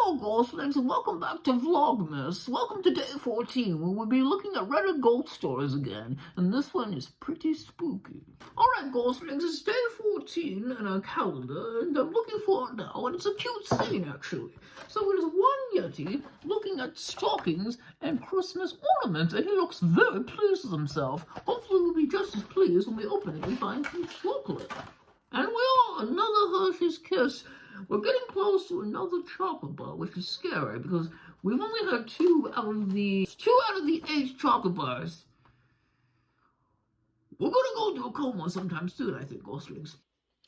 Hello, Goslings, and welcome back to Vlogmas. Welcome to day 14, where we'll be looking at Reddit gold stories again, and this one is pretty spooky. Alright, Goslings, it's day 14 in our calendar, and I'm looking for it now, and it's a cute scene, actually. So it is one Yeti looking at stockings and Christmas ornaments, and he looks very pleased with himself. Hopefully we'll be just as pleased when we open it and find some chocolate. And another Hershey's Kiss. We're getting close to another chocolate bar, which is scary because we've only had two out of the 8 chocolate bars. We're gonna go into a coma sometime soon, I think, Goslings.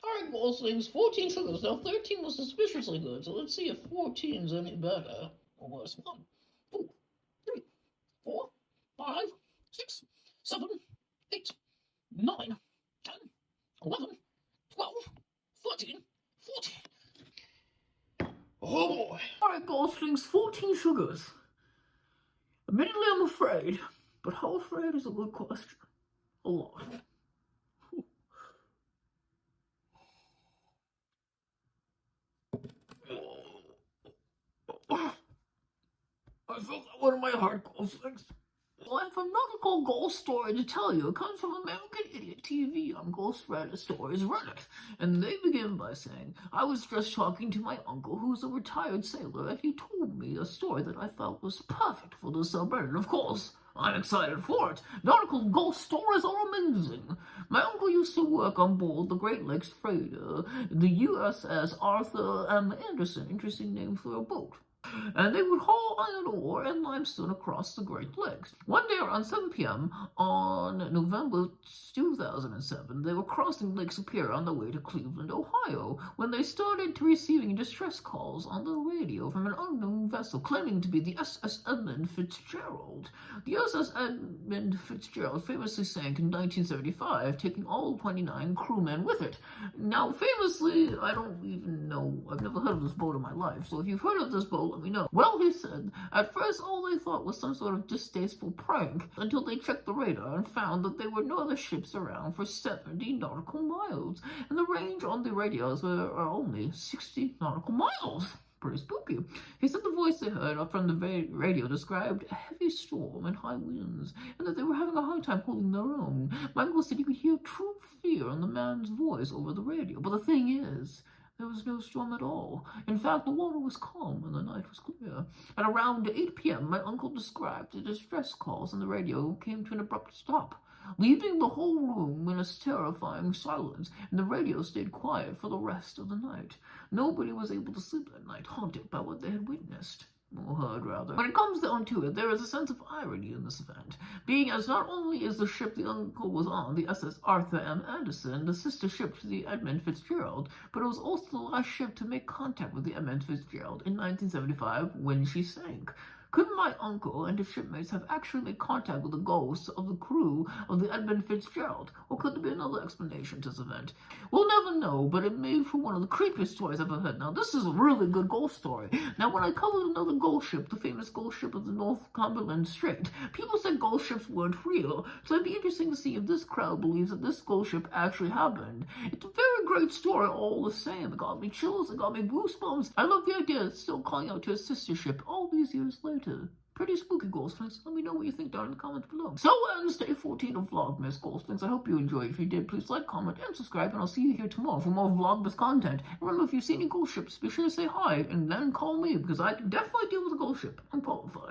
Alright, Goslings, 14 sugars. Now 13 was suspiciously good, so let's see if 14's any better or worse. 1, 2, 3, 4, 5, 6, 7, 8, 9, 10, 11, 12, 13, 14. Oh boy. Alright, Goslings, 14 sugars. Admittedly, I'm afraid, but how afraid is a good question. A lot. I felt that one in my heart, Goslings. Well, I have another cool ghost story to tell you. It comes from American Idiot TV on Ghost Reddit Stories Reddit. And they begin by saying, I was just talking to my uncle, who's a retired sailor, and he told me a story that I felt was perfect for the subreddit. Of course, I'm excited for it. The article ghost stories are amazing. My uncle used to work on board the Great Lakes freighter, the USS Arthur M. Anderson. Interesting name for a boat. And they would haul iron ore and limestone across the Great Lakes. One day around 7 p.m. on November 2007, they were crossing Lake Superior on their way to Cleveland, Ohio, when they started receiving distress calls on the radio from an unknown vessel claiming to be the SS Edmund Fitzgerald. The SS Edmund Fitzgerald famously sank in 1975, taking all 29 crewmen with it. Now, famously, I don't even know, I've never heard of this boat in my life, so if you've heard of this boat, let me know. Well, he said, at first all they thought was some sort of distasteful prank until they checked the radar and found that there were no other ships around for 70 nautical miles, and the range on the radios were only 60 nautical miles. Pretty spooky. He said the voice they heard from the radio described a heavy storm and high winds, and that they were having a hard time holding their own. My uncle said you could hear true fear in the man's voice over the radio, but the thing is, there was no storm at all. In fact, the water was calm and the night was clear. At around 8 p.m., my uncle described the distress calls on the radio came to an abrupt stop, leaving the whole room in a terrifying silence, and the radio stayed quiet for the rest of the night. Nobody was able to sleep that night, haunted by what they had witnessed. Or heard, rather. When it comes down to it, there is a sense of irony in this event, being as not only is the ship the uncle was on, the SS Arthur M. Anderson, the sister ship to the Edmund Fitzgerald, but it was also the last ship to make contact with the Edmund Fitzgerald in 1975 when she sank. Could my uncle and his shipmates have actually made contact with the ghosts of the crew of the Edmund Fitzgerald? Or could there be another explanation to this event? We'll never know, but it made for one of the creepiest stories I've ever heard. Now, this is a really good ghost story. Now, when I covered another ghost ship, the famous ghost ship of the North Cumberland Strait, people said ghost ships weren't real, so it'd be interesting to see if this crowd believes that this ghost ship actually happened. It's a very great story all the same. It got me chills, it got me goosebumps. I love the idea it's still calling out to his sister ship all these years later. Pretty spooky, Goslings. Let me know what you think down in the comments below. So ends day 14 of Vlogmas, Goslings. I hope you enjoyed. If you did, please like, comment, and subscribe, and I'll see you here tomorrow for more Vlogmas content. And remember, if you see any ghost ships, be sure to say hi, and then call me, because I can definitely deal with a ghost ship. I'm qualified.